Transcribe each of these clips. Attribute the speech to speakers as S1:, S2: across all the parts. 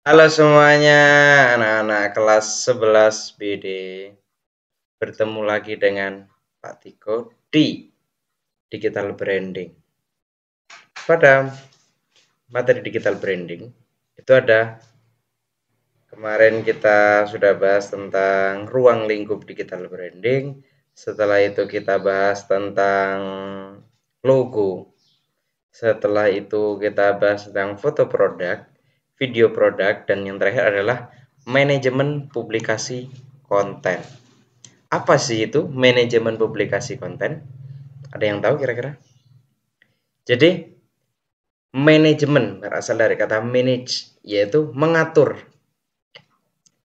S1: Halo semuanya, anak-anak kelas 11 BD. Bertemu lagi dengan Pak Tiko di Digital Branding. Pada materi Digital Branding, itu ada kemarin kita sudah bahas tentang ruang lingkup Digital Branding. Setelah itu kita bahas tentang logo. Setelah itu kita bahas tentang foto produk, video produk, dan yang terakhir adalah manajemen publikasi konten. Apa sih itu manajemen publikasi konten? Ada yang tahu kira-kira? Jadi, manajemen berasal dari kata manage, yaitu mengatur.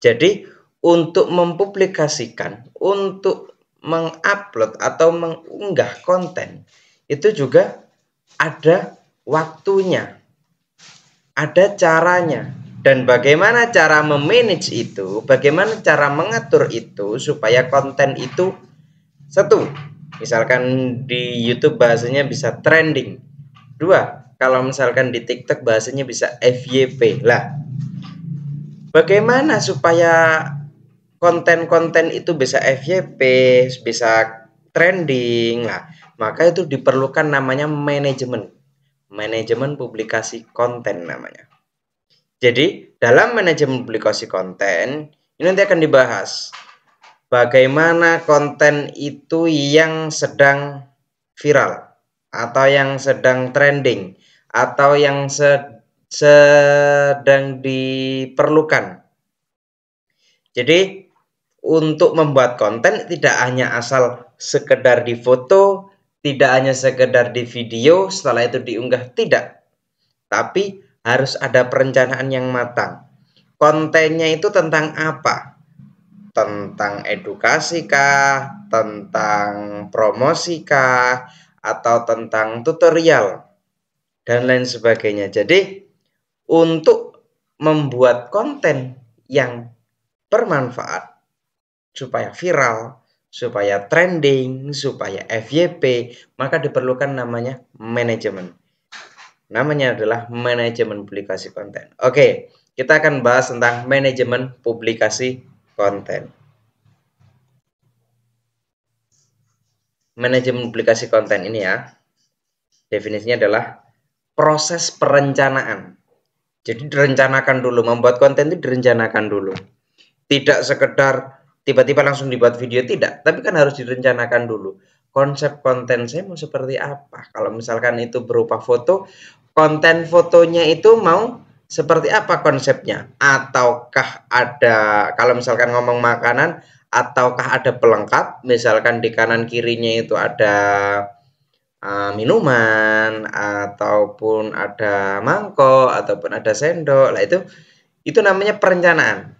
S1: Jadi, untuk mempublikasikan, untuk mengupload atau mengunggah konten, itu juga ada waktunya, ada caranya. Dan bagaimana cara memanage itu, bagaimana cara mengatur itu supaya konten itu satu, misalkan di YouTube bahasanya bisa trending. Dua, kalau misalkan di TikTok bahasanya bisa FYP. Lah, bagaimana supaya konten-konten itu bisa FYP, bisa trending? Nah, maka itu diperlukan namanya manajemen. Manajemen publikasi konten namanya. Jadi, dalam manajemen publikasi konten, ini nanti akan dibahas bagaimana konten itu yang sedang viral atau yang sedang trending atau yang sedang diperlukan. Jadi, untuk membuat konten tidak hanya asal sekedar difoto, tidak hanya sekedar di video, setelah itu diunggah, tidak. Tapi harus ada perencanaan yang matang. Kontennya itu tentang apa? Tentang edukasi kah? Tentang promosi kah? Atau tentang tutorial? Dan lain sebagainya. Jadi, untuk membuat konten yang bermanfaat, supaya viral, supaya trending, supaya FYP, maka diperlukan namanya manajemen. Namanya adalah manajemen publikasi konten. Oke, kita akan bahas tentang manajemen publikasi konten. Manajemen publikasi konten ini ya, definisinya adalah proses perencanaan. Jadi direncanakan dulu, membuat konten itu direncanakan dulu. Tidak sekedar tiba-tiba langsung dibuat video, tidak. Tapi kan harus direncanakan dulu. Konsep konten saya mau seperti apa? Kalau misalkan itu berupa foto, konten fotonya itu mau seperti apa konsepnya? Ataukah ada, kalau misalkan ngomong makanan, ataukah ada pelengkap? Misalkan di kanan kirinya itu ada minuman, ataupun ada mangkok, ataupun ada sendok. Lah itu namanya perencanaan.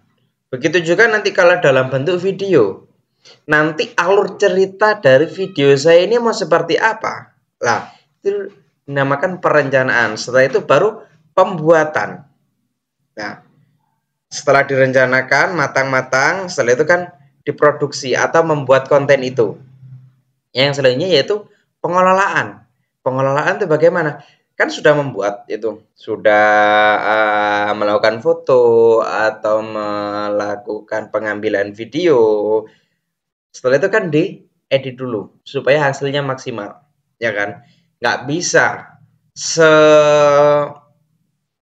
S1: Begitu juga nanti kalau dalam bentuk video. Nanti alur cerita dari video saya ini mau seperti apa? Lah, itu dinamakan perencanaan. Setelah itu baru pembuatan. Nah, setelah direncanakan matang-matang, setelah itu kan diproduksi atau membuat konten itu. Yang selanjutnya yaitu pengelolaan. Pengelolaan itu bagaimana? Kan sudah membuat itu, sudah melakukan foto atau melakukan pengambilan video. Setelah itu kan diedit dulu supaya hasilnya maksimal, ya kan? Nggak bisa se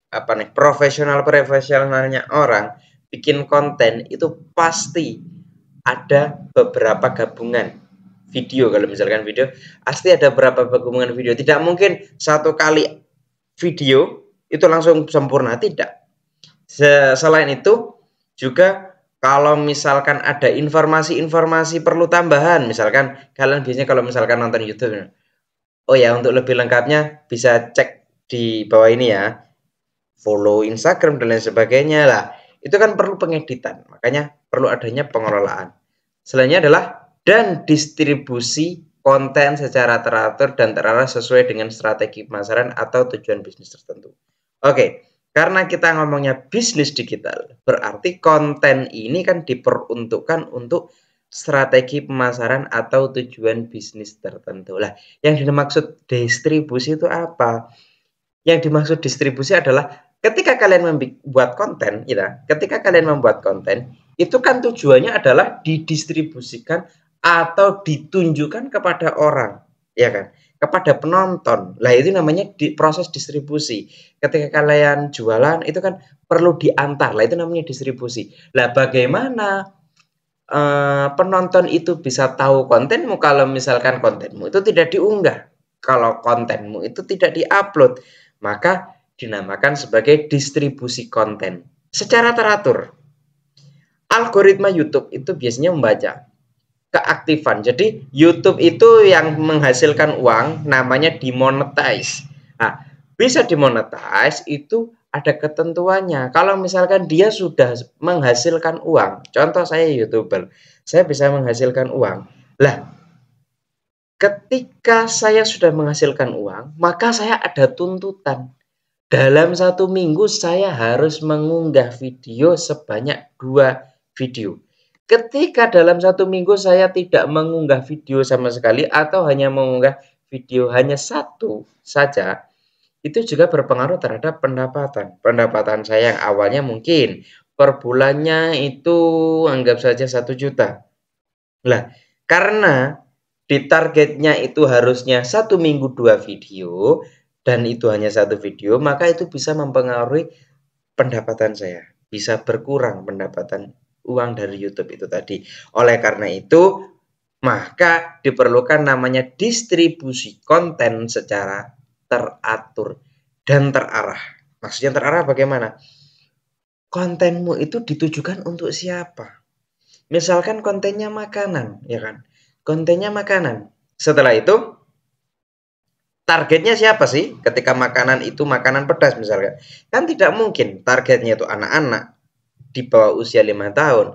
S1: apa nih profesionalnya orang bikin konten itu pasti ada beberapa gabungan video. Kalau misalkan video pasti ada beberapa gabungan video, tidak mungkin satu kali video itu langsung sempurna, tidak. Selain itu juga kalau misalkan ada informasi-informasi perlu tambahan, misalkan kalian biasanya kalau misalkan nonton YouTube, oh ya untuk lebih lengkapnya bisa cek di bawah ini ya, follow Instagram dan lain sebagainya lah. Itu kan perlu pengeditan, makanya perlu adanya pengelolaan. Selanjutnya adalah dan distribusi konten secara teratur dan terarah sesuai dengan strategi pemasaran atau tujuan bisnis tertentu. Oke, karena kita ngomongnya bisnis digital, berarti konten ini kan diperuntukkan untuk strategi pemasaran atau tujuan bisnis tertentu. Lah, yang dimaksud distribusi itu apa? Yang dimaksud distribusi adalah Ketika kalian membuat konten, ya, ketika kalian membuat konten, itu kan tujuannya adalah didistribusikan atau ditunjukkan kepada orang, ya kan? Kepada penonton. Lah itu namanya proses distribusi. Ketika kalian jualan itu kan perlu diantar. Lah itu namanya distribusi. Lah bagaimana penonton itu bisa tahu kontenmu kalau misalkan kontenmu itu tidak diunggah? Kalau kontenmu itu tidak diupload, maka dinamakan sebagai distribusi konten secara teratur. Algoritma YouTube itu biasanya membaca keaktifan. Jadi YouTube itu yang menghasilkan uang namanya dimonetize. Nah, bisa dimonetize itu ada ketentuannya. Kalau misalkan dia sudah menghasilkan uang, contoh saya YouTuber, saya bisa menghasilkan uang. Lah, ketika saya sudah menghasilkan uang, maka saya ada tuntutan. Dalam 1 minggu saya harus mengunggah video sebanyak 2 video. Ketika dalam 1 minggu saya tidak mengunggah video sama sekali atau hanya mengunggah video hanya 1 saja, itu juga berpengaruh terhadap pendapatan. Pendapatan saya yang awalnya mungkin per bulannya itu anggap saja 1 juta. Lah, karena di targetnya itu harusnya 1 minggu 2 video dan itu hanya 1 video, maka itu bisa mempengaruhi pendapatan saya. Bisa berkurang pendapatan uang dari YouTube itu tadi. Oleh karena itu, maka diperlukan namanya distribusi konten secara teratur dan terarah. Maksudnya terarah bagaimana? Kontenmu itu ditujukan untuk siapa? Misalkan kontennya makanan, ya kan? Kontennya makanan. Setelah itu, targetnya siapa sih ketika makanan itu makanan pedas misalkan? Kan tidak mungkin targetnya itu anak-anak di bawah usia 5 tahun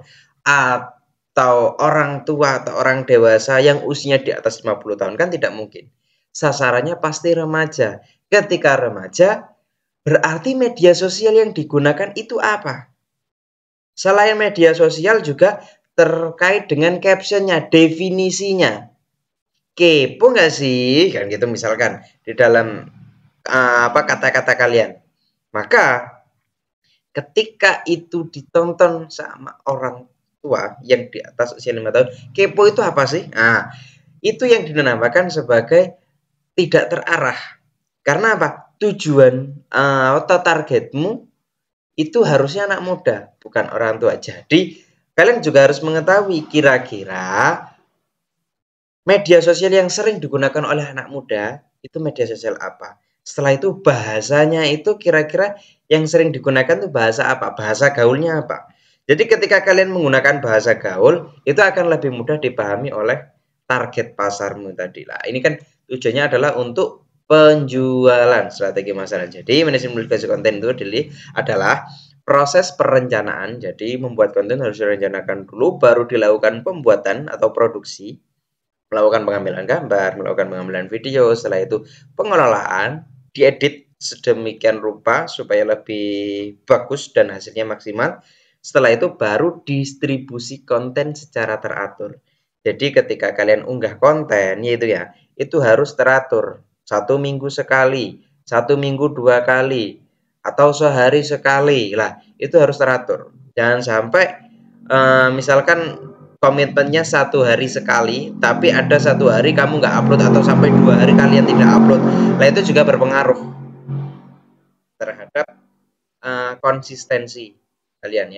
S1: atau orang tua atau orang dewasa yang usianya di atas 50 tahun, kan tidak mungkin. Sasarannya pasti remaja. Ketika remaja, berarti media sosial yang digunakan itu apa? Selain media sosial juga terkait dengan captionnya, definisinya. Kepo nggak sih? Kan gitu misalkan di dalam kata-kata kalian. Maka ketika itu ditonton sama orang tua yang di atas usia 5 tahun, kepo itu apa sih? Nah, itu yang dinamakan sebagai tidak terarah. Karena apa? Tujuan atau targetmu itu harusnya anak muda, bukan orang tua. Jadi, kalian juga harus mengetahui kira-kira media sosial yang sering digunakan oleh anak muda itu media sosial apa. Setelah itu bahasanya itu kira-kira yang sering digunakan itu bahasa apa? Bahasa gaulnya apa? Jadi ketika kalian menggunakan bahasa gaul, itu akan lebih mudah dipahami oleh target pasarmu tadi lah. Ini kan tujuannya adalah untuk penjualan strategi masalah. Jadi manajemen publikasi konten itu adalah proses perencanaan. Jadi membuat konten harus direncanakan dulu, baru dilakukan pembuatan atau produksi, melakukan pengambilan gambar, melakukan pengambilan video, setelah itu pengelolaan, diedit sedemikian rupa supaya lebih bagus dan hasilnya maksimal. Setelah itu baru distribusi konten secara teratur. Jadi ketika kalian unggah konten, yaitu ya, itu harus teratur. 1 minggu sekali, 1 minggu 2 kali, atau sehari sekali. Lah, itu harus teratur. Jangan sampai misalkan komitmennya 1 hari sekali, tapi ada 1 hari kamu nggak upload atau sampai 2 hari kalian tidak upload. Nah itu juga berpengaruh terhadap konsistensi kalian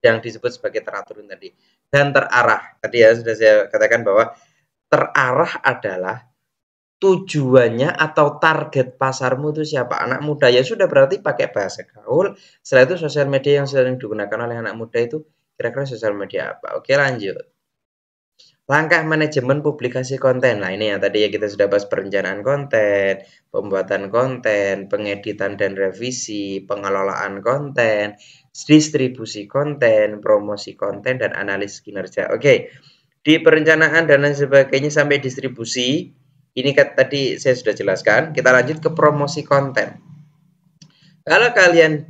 S1: yang disebut sebagai teratur tadi dan terarah. Tadi ya sudah saya katakan bahwa terarah adalah tujuannya atau target pasarmu itu siapa? Anak muda, ya sudah berarti pakai bahasa gaul. Setelah itu sosial media yang sering digunakan oleh anak muda itu kira-kira sosial media apa? Oke, lanjut. Langkah manajemen publikasi konten. Nah, ini ya tadi ya kita sudah bahas perencanaan konten, pembuatan konten, pengeditan dan revisi, pengelolaan konten, distribusi konten, promosi konten, dan analisis kinerja. Oke, di perencanaan dan lain sebagainya sampai distribusi, ini kan tadi saya sudah jelaskan. Kita lanjut ke promosi konten. Kalau kalian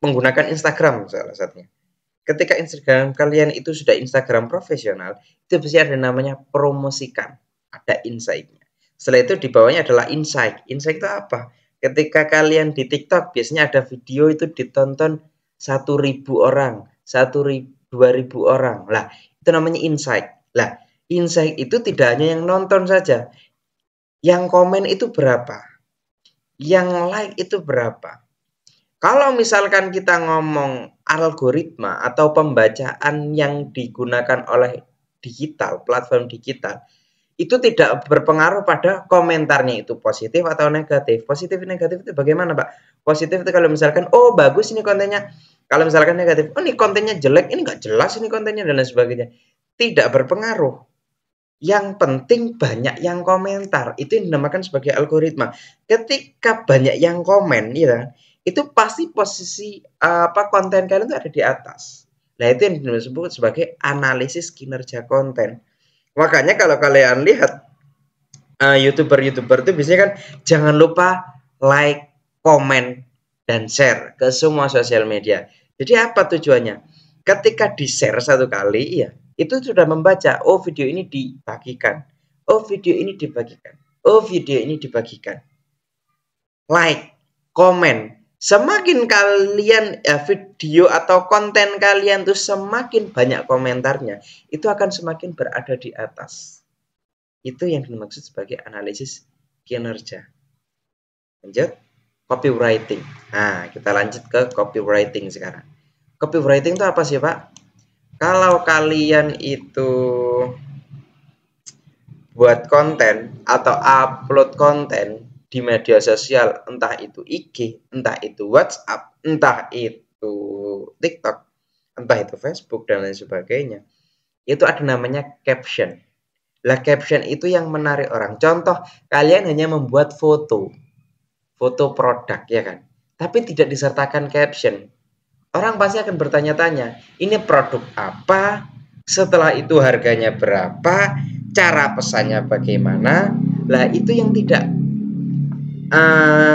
S1: menggunakan Instagram salah satunya, ketika Instagram kalian itu sudah Instagram profesional, itu pasti ada namanya promosikan, ada insight-nya. Setelah itu di bawahnya adalah insight. Insight itu apa? Ketika kalian di TikTok biasanya ada video itu ditonton 1.000 orang, 2.000 orang. Lah, itu namanya insight. Lah, insight itu tidak hanya yang nonton saja. Yang komen itu berapa? Yang like itu berapa? Kalau misalkan kita ngomong algoritma atau pembacaan yang digunakan oleh digital, platform digital, itu tidak berpengaruh pada komentarnya itu positif atau negatif. Positif negatif itu bagaimana, Pak? Positif itu kalau misalkan, oh bagus ini kontennya. Kalau misalkan negatif, oh ini kontennya jelek, ini nggak jelas ini kontennya dan lain sebagainya. Tidak berpengaruh. Yang penting banyak yang komentar. Itu yang dinamakan sebagai algoritma. Ketika banyak yang komen, ya, itu pasti posisi konten kalian itu ada di atas. Nah, itu yang disebut sebagai analisis kinerja konten. Makanya kalau kalian lihat YouTuber-YouTuber itu biasanya kan jangan lupa like, komen, dan share ke semua sosial media. Jadi apa tujuannya? Ketika di-share satu kali, ya, itu sudah membaca, oh video ini dibagikan, oh video ini dibagikan, oh video ini dibagikan. Like, komen, semakin kalian video atau konten kalian tuh semakin banyak komentarnya, itu akan semakin berada di atas. Itu yang dimaksud sebagai analisis kinerja. Lanjut, copywriting. Nah, kita lanjut ke copywriting sekarang. Copywriting itu apa sih, Pak? Kalau kalian itu buat konten atau upload konten di media sosial, entah itu IG, entah itu WhatsApp, entah itu TikTok, entah itu Facebook, dan lain sebagainya, itu ada namanya caption. Lah, caption itu yang menarik orang. Contoh, kalian hanya membuat foto produk, ya kan? Tapi tidak disertakan caption. Orang pasti akan bertanya-tanya, ini produk apa? Setelah itu harganya berapa? Cara pesannya bagaimana? Lah, itu yang tidak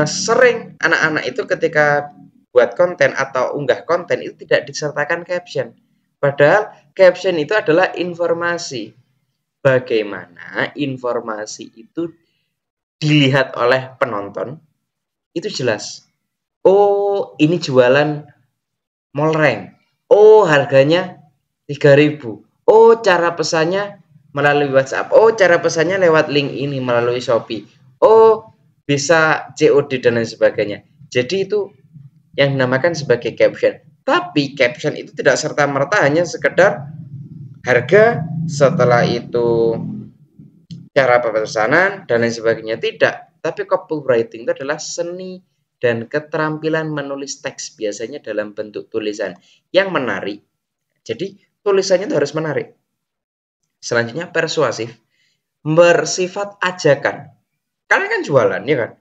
S1: sering anak-anak itu ketika buat konten atau unggah konten itu tidak disertakan caption. Padahal caption itu adalah informasi. Bagaimana informasi itu dilihat oleh penonton, itu jelas. Oh, ini jualan molreng. Oh, harganya 3.000. Oh, cara pesannya melalui WhatsApp. Oh, cara pesannya lewat link ini melalui Shopee. Oh, bisa COD dan lain sebagainya. Jadi itu yang dinamakan sebagai caption. Tapi caption itu tidak serta-merta hanya sekedar harga, setelah itu cara pemesanan dan lain sebagainya. Tidak. Tapi copywriting itu adalah seni dan keterampilan menulis teks, biasanya dalam bentuk tulisan yang menarik. Jadi tulisannya itu harus menarik. Selanjutnya persuasif, bersifat ajakan. Kalian kan jualan, ya kan?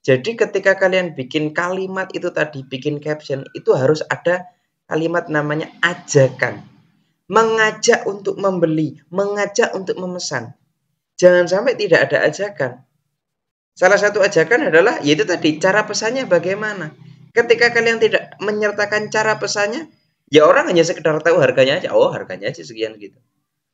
S1: Jadi ketika kalian bikin kalimat itu tadi, bikin caption, itu harus ada kalimat namanya ajakan. Mengajak untuk membeli, mengajak untuk memesan. Jangan sampai tidak ada ajakan. Salah satu ajakan adalah, yaitu tadi, cara pesannya bagaimana. Ketika kalian tidak menyertakan cara pesannya, ya orang hanya sekedar tahu harganya aja. Oh, harganya aja sekian gitu.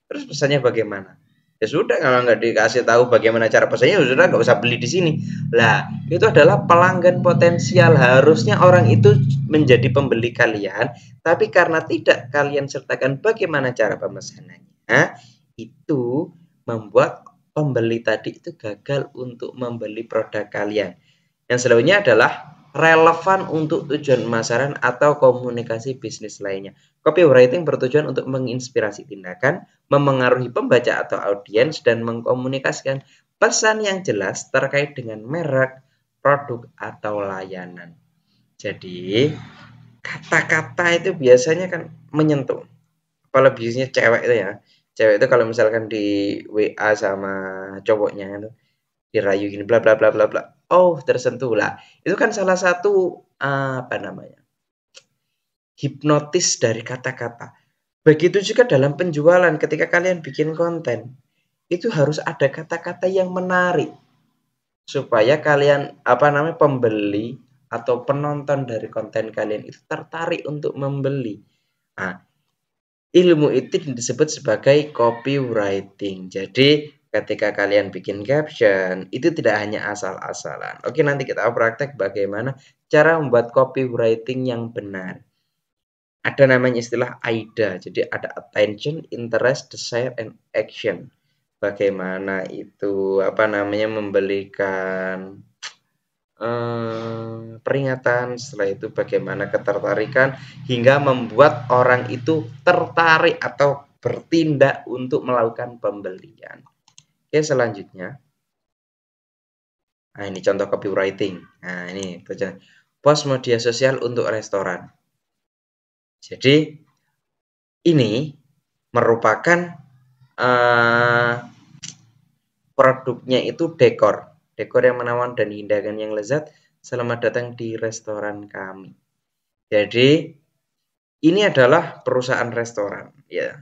S1: Terus pesannya bagaimana? Ya sudah, kalau nggak dikasih tahu bagaimana cara pesannya, ya sudah nggak usah beli di sini. Lah, itu adalah pelanggan potensial. Harusnya orang itu menjadi pembeli kalian, tapi karena tidak kalian sertakan bagaimana cara pemesanannya, itu membuat pembeli tadi itu gagal untuk membeli produk kalian. Yang selanjutnya adalah relevan untuk tujuan pemasaran atau komunikasi bisnis lainnya. Copywriting bertujuan untuk menginspirasi tindakan, memengaruhi pembaca atau audiens, dan mengkomunikasikan pesan yang jelas terkait dengan merek, produk, atau layanan. Jadi, kata-kata itu biasanya kan menyentuh. Kalau biasanya cewek itu ya. Cewek itu kalau misalkan di WA sama cowoknya itu dirayu gini bla bla bla bla bla. Oh, tersentuh lah. Itu kan salah satu apa namanya? Hipnotis dari kata-kata. Begitu juga dalam penjualan, ketika kalian bikin konten, itu harus ada kata-kata yang menarik supaya kalian pembeli atau penonton dari konten kalian itu tertarik untuk membeli. Nah, ilmu itu disebut sebagai copywriting. Jadi ketika kalian bikin caption, itu tidak hanya asal-asalan. Oke, nanti kita praktek bagaimana cara membuat copywriting yang benar. Ada namanya istilah AIDA, jadi ada attention, interest, desire, and action. Bagaimana itu memberikan peringatan, setelah itu bagaimana ketertarikan hingga membuat orang itu tertarik atau bertindak untuk melakukan pembelian. Oke, selanjutnya. Nah, ini contoh copywriting. Nah, ini post media sosial untuk restoran. Jadi, ini merupakan produknya itu dekor yang menawan dan hidangan yang lezat. Selamat datang di restoran kami. Jadi, ini adalah perusahaan restoran, ya,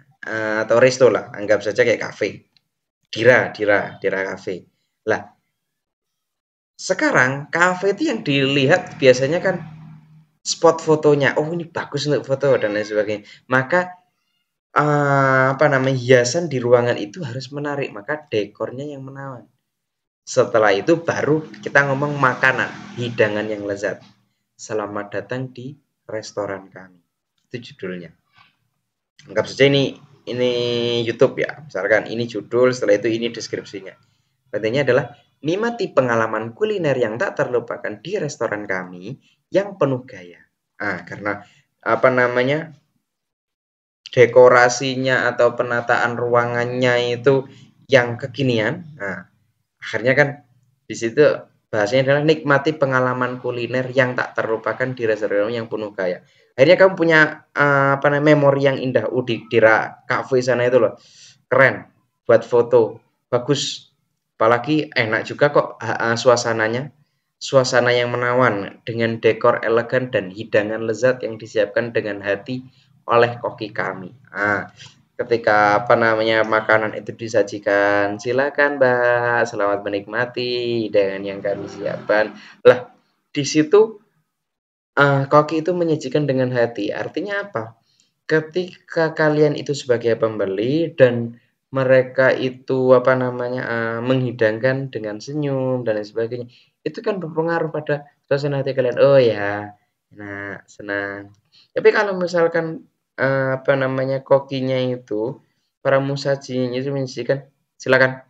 S1: atau resto lah, anggap saja kayak kafe. Dira Cafe. Lah, sekarang kafe itu yang dilihat biasanya kan spot fotonya. Oh, ini bagus untuk foto dan lain sebagainya. Maka hiasan di ruangan itu harus menarik, maka dekornya yang menawan. Setelah itu baru kita ngomong makanan, hidangan yang lezat. Selamat datang di restoran kami. Itu judulnya. Anggap saja ini YouTube ya. Misalkan ini judul, setelah itu ini deskripsinya. Pentingnya adalah nikmati pengalaman kuliner yang tak terlupakan di restoran kami yang penuh gaya. Karena dekorasinya atau penataan ruangannya itu yang kekinian. Akhirnya kan di situ bahasanya adalah nikmati pengalaman kuliner yang tak terlupakan di restoran yang penuh gaya. Akhirnya kamu punya memori yang indah. Di Dira Cafe sana itu loh, keren buat foto, bagus, apalagi enak juga kok suasananya, suasana yang menawan dengan dekor elegan dan hidangan lezat yang disiapkan dengan hati oleh koki kami. Ketika makanan itu disajikan, silakan Mbak, selamat menikmati dengan yang kami siapkan. Lah, di situ koki itu menyajikan dengan hati. Artinya apa? Ketika kalian itu sebagai pembeli dan mereka itu menghidangkan dengan senyum dan lain sebagainya, itu kan berpengaruh pada suasana hati kalian. Oh ya, nah senang. Tapi kalau misalkan kokinya itu, para musajinya itu menyajikan, silakan,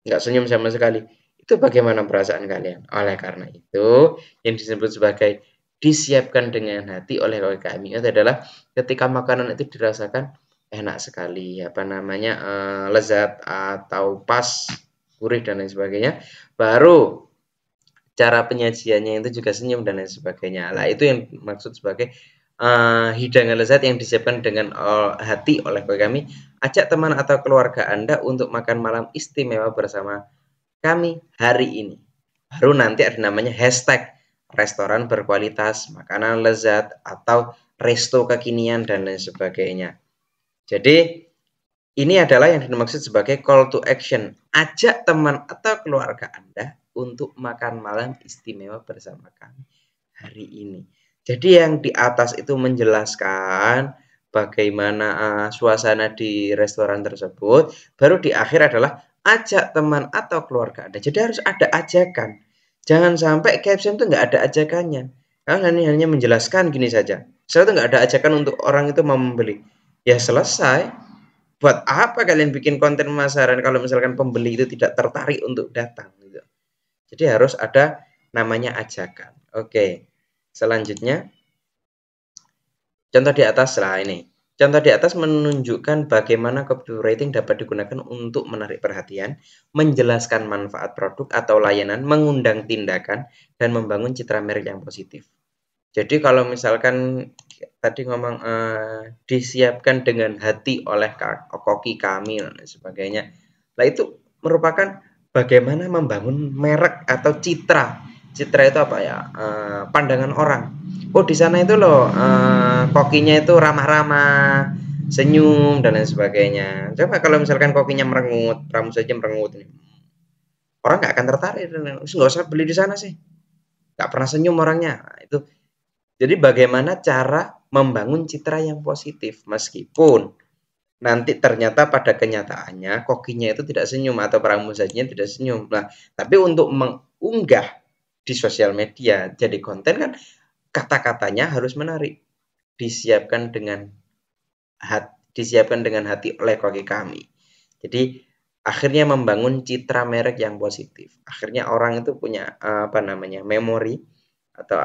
S1: nggak senyum sama sekali. Itu bagaimana perasaan kalian? Oleh karena itu, yang disebut sebagai disiapkan dengan hati oleh kami itu adalah ketika makanan itu dirasakan enak sekali, lezat atau pas, gurih dan lain sebagainya. Baru cara penyajiannya itu juga senyum dan lain sebagainya. Lah, itu yang maksud sebagai hidangan lezat yang disiapkan dengan hati oleh kami. Ajak teman atau keluarga Anda untuk makan malam istimewa bersama kami hari ini. Baru nanti ada namanya hashtag restoran berkualitas, makanan lezat, atau resto kekinian dan lain sebagainya. Jadi ini adalah yang dimaksud sebagai call to action. Ajak teman atau keluarga Anda untuk makan malam istimewa bersama kami hari ini. Jadi yang di atas itu menjelaskan bagaimana suasana di restoran tersebut. Baru di akhir adalah ajak teman atau keluarga Anda. Jadi harus ada ajakan. Jangan sampai caption itu nggak ada ajakannya. Karena ini hanya menjelaskan gini saja. Setelah itu nggak ada ajakan untuk orang itu mau membeli. Ya selesai. Buat apa kalian bikin konten pemasaran kalau misalkan pembeli itu tidak tertarik untuk datang gitu. Jadi harus ada namanya ajakan. Oke. Selanjutnya, contoh di atas lah ini. Contoh di atas menunjukkan bagaimana copywriting dapat digunakan untuk menarik perhatian, menjelaskan manfaat produk atau layanan, mengundang tindakan, dan membangun citra merek yang positif. Jadi kalau misalkan tadi ngomong disiapkan dengan hati oleh koki kami dan sebagainya, nah itu merupakan bagaimana membangun merek atau citra. Citra itu apa ya? Pandangan orang. Oh, di sana itu loh kokinya itu ramah-ramah, senyum dan lain sebagainya. Coba kalau misalkan kokinya merengut, pramu saja merengut, orang nggak akan tertarik. Nggak usah beli di sana sih. Nggak pernah senyum orangnya. Nah, itu. Jadi bagaimana cara membangun citra yang positif meskipun nanti ternyata pada kenyataannya kokinya itu tidak senyum atau pramusajinya tidak senyum. Nah, tapi untuk mengunggah di sosial media jadi konten kan kata-katanya harus menarik, disiapkan dengan hati oleh koki kami. Jadi akhirnya membangun citra merek yang positif. Akhirnya orang itu punya memori atau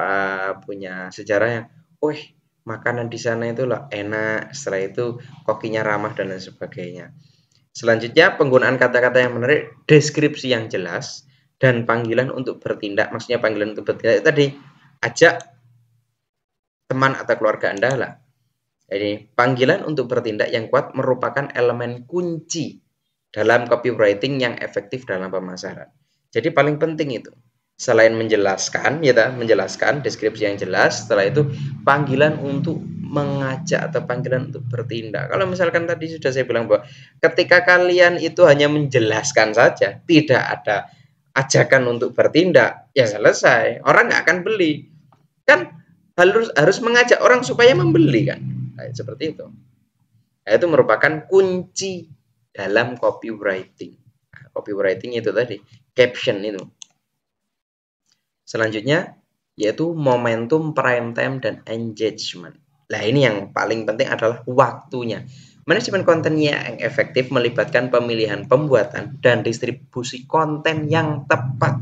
S1: punya sejarah yang, wih, makanan di sana itu lah enak, setelah itu kokinya ramah dan lain sebagainya. Selanjutnya penggunaan kata-kata yang menarik, deskripsi yang jelas, dan panggilan untuk bertindak. Maksudnya panggilan untuk bertindak tadi, ajak teman atau keluarga Anda lah. Jadi panggilan untuk bertindak yang kuat merupakan elemen kunci dalam copywriting yang efektif dalam pemasaran. Jadi paling penting itu. Selain menjelaskan, menjelaskan deskripsi yang jelas, setelah itu panggilan untuk mengajak atau panggilan untuk bertindak. Kalau misalkan tadi sudah saya bilang bahwa ketika kalian itu hanya menjelaskan saja, tidak ada ajakan untuk bertindak, ya selesai. Orang nggak akan beli. Kan harus mengajak orang supaya membeli kan. Nah, seperti itu. Nah, itu merupakan kunci dalam copywriting. Nah, copywriting itu tadi, caption itu. Selanjutnya yaitu momentum, prime time, dan engagement. Nah, ini yang paling penting adalah waktunya. Manajemen konten yang efektif melibatkan pemilihan pembuatan dan distribusi konten yang tepat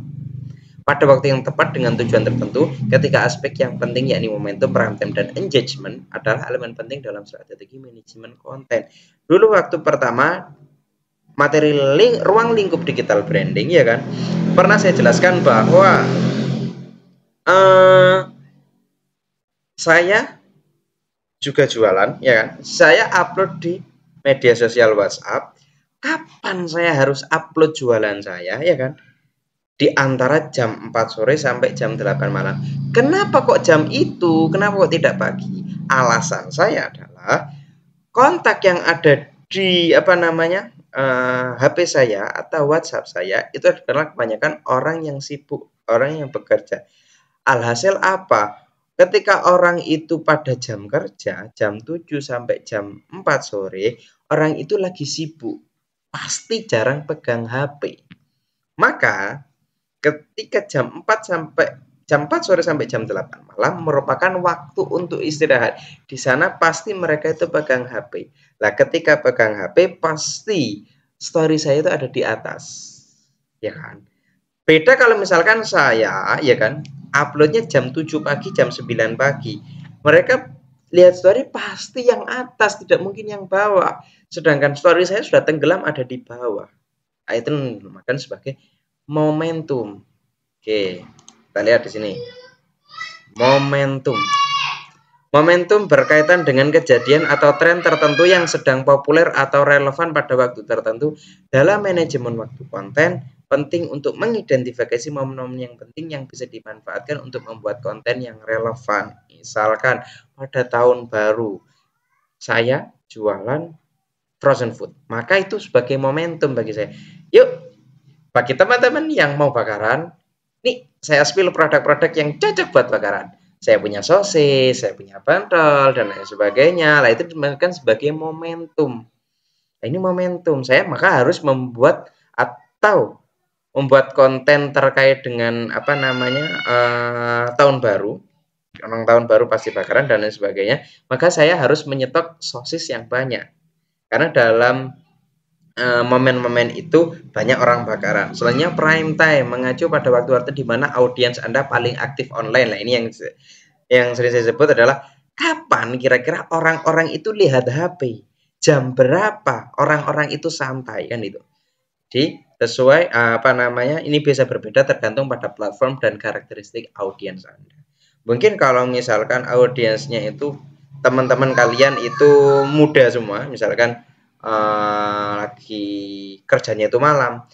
S1: pada waktu yang tepat dengan tujuan tertentu, ketika aspek yang penting yakni momentum, prime time, dan engagement adalah elemen penting dalam strategi manajemen konten. Dulu waktu pertama materi ruang lingkup digital branding, ya kan, pernah saya jelaskan bahwa saya juga jualan, ya kan, saya upload di media sosial WhatsApp. Kapan saya harus upload jualan saya, ya kan? Di antara jam 4 sore sampai jam 8 malam. Kenapa kok jam itu? Kenapa kok tidak pagi? Alasan saya adalah kontak yang ada di HP saya atau WhatsApp saya itu adalah kebanyakan orang yang sibuk, orang yang bekerja. Alhasil apa? Ketika orang itu pada jam kerja, jam 7 sampai jam 4 sore, orang itu lagi sibuk. Pasti jarang pegang HP. Maka ketika jam 4 sore sampai jam 8 malam merupakan waktu untuk istirahat. Di sana pasti mereka itu pegang HP. Nah, ketika pegang HP pasti story saya itu ada di atas. Ya kan? Beda kalau misalkan saya, ya kan, uploadnya jam 7 pagi, jam 9 pagi. Mereka lihat story pasti yang atas, tidak mungkin yang bawah. Sedangkan story saya sudah tenggelam ada di bawah. Nah, itu dinamakan sebagai momentum. Oke, kita lihat di sini. Momentum. Momentum berkaitan dengan kejadian atau tren tertentu yang sedang populer atau relevan pada waktu tertentu. Dalam manajemen waktu konten, penting untuk mengidentifikasi momen-momen yang penting yang bisa dimanfaatkan untuk membuat konten yang relevan. Misalkan pada tahun baru, saya jualan frozen food. Maka itu sebagai momentum bagi saya. Yuk, bagi teman-teman yang mau bakaran, nih saya spill produk-produk yang cocok buat bakaran. Saya punya sosis, saya punya pentol, dan lain sebagainya. Lah itu dimakan sebagai momentum. Nah, ini momentum saya, maka harus membuat atau membuat konten terkait dengan tahun baru. Orang tahun baru pasti bakaran dan lain sebagainya. Maka saya harus menyetok sosis yang banyak. Karena dalam momen-momen itu banyak orang bakaran. Selanjutnya prime time, mengacu pada waktu-waktu di mana audiens Anda paling aktif online. Nah, ini yang sering saya sebut adalah kapan kira-kira orang-orang itu lihat HP, jam berapa orang-orang itu santai, kan itu. Jadi sesuai ini bisa berbeda tergantung pada platform dan karakteristik audiens Anda. Mungkin kalau misalkan audiensnya itu teman-teman kalian itu muda semua, misalkan lagi kerjanya itu malam,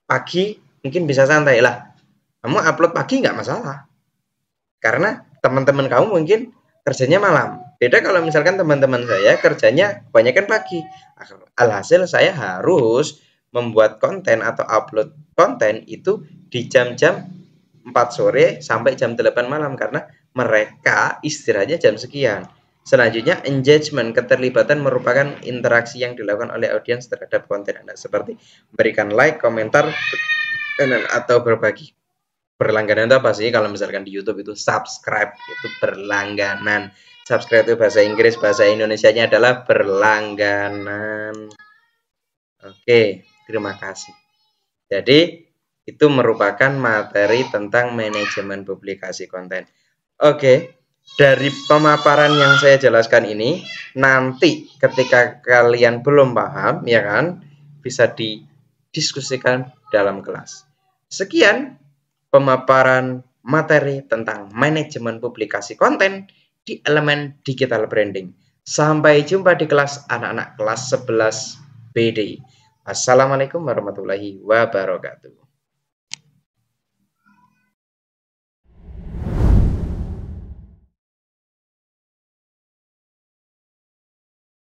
S1: pagi mungkin bisa santai lah. Kamu upload pagi nggak masalah, karena teman-teman kamu mungkin kerjanya malam. Beda kalau misalkan teman-teman saya kerjanya kebanyakan pagi. Alhasil saya harus membuat konten atau upload konten itu di jam-jam 4 sore sampai jam 8 malam karena mereka istirahatnya jam sekian. Selanjutnya, engagement, keterlibatan merupakan interaksi yang dilakukan oleh audiens terhadap konten Anda, seperti memberikan like, komentar, atau berbagi. Berlangganan itu apa sih? Kalau misalkan di YouTube itu subscribe, itu berlangganan. Subscribe itu bahasa Inggris, bahasa Indonesianya adalah berlangganan. Oke, terima kasih. Jadi, itu merupakan materi tentang manajemen publikasi konten. Oke, dari pemaparan yang saya jelaskan ini, nanti ketika kalian belum paham, ya kan, bisa didiskusikan dalam kelas. Sekian pemaparan materi tentang manajemen publikasi konten di elemen digital branding. Sampai jumpa di kelas anak-anak kelas 11 BD. Assalamualaikum warahmatullahi wabarakatuh.